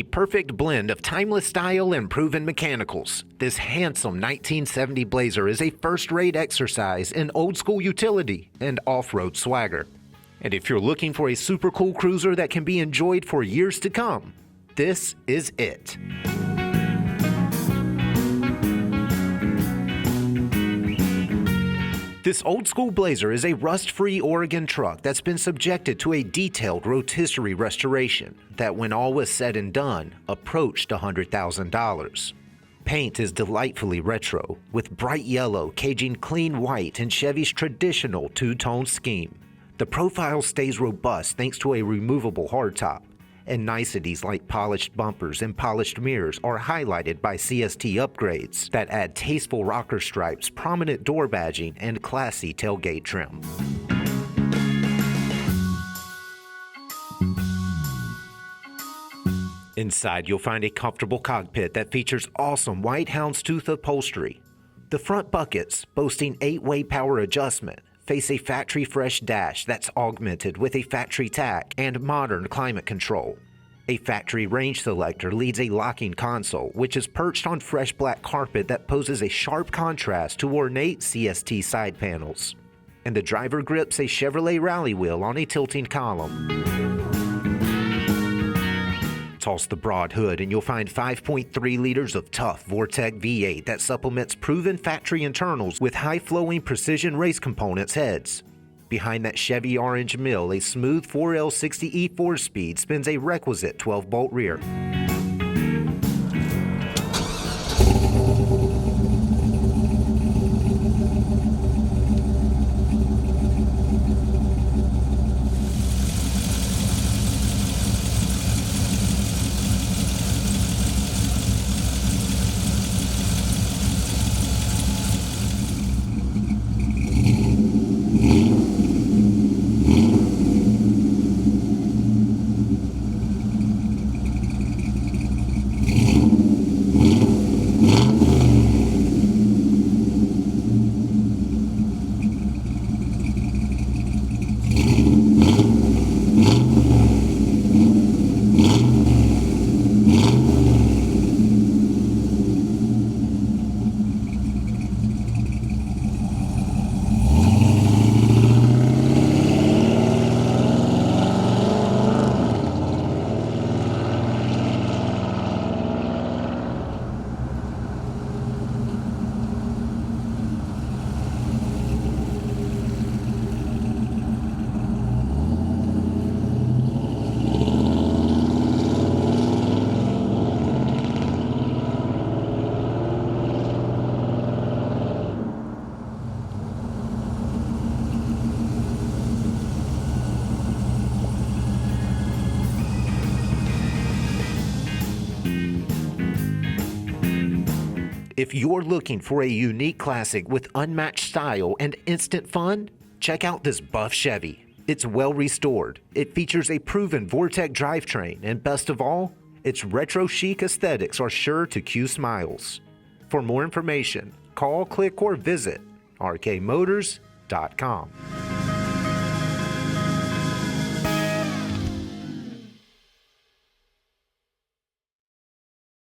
A perfect blend of timeless style and proven mechanicals, this handsome 1970 Blazer is a first-rate exercise in old-school utility and off-road swagger. And if you're looking for a super cool cruiser that can be enjoyed for years to come, this is it. This old-school Blazer is a rust-free Oregon truck that's been subjected to a detailed rotisserie restoration that, when all was said and done, approached $100,000. Paint is delightfully retro, with bright yellow caging clean white in Chevy's traditional two-tone scheme. The profile stays robust thanks to a removable hardtop, and niceties like polished bumpers and polished mirrors are highlighted by CST upgrades that add tasteful rocker stripes, prominent door badging, and classy tailgate trim. Inside, you'll find a comfortable cockpit that features awesome white houndstooth upholstery. The front buckets, boasting 8-way power adjustment, face a factory-fresh dash that's augmented with a factory tack and modern climate control. A factory range selector leads a locking console, which is perched on fresh black carpet that poses a sharp contrast to ornate CST side panels. And the driver grips a Chevrolet rally wheel on a tilting column. Toss the broad hood and you'll find 5.3 liters of tough Vortec V8 that supplements proven factory internals with high-flowing precision race components heads. Behind that Chevy orange mill, a smooth 4L60E 4-speed spins a requisite 12-bolt rear. If you're looking for a unique classic with unmatched style and instant fun, check out this buff Chevy. It's well restored, it features a proven Vortec drivetrain, and best of all, its retro chic aesthetics are sure to cue smiles. For more information, call, click, or visit rkmotors.com.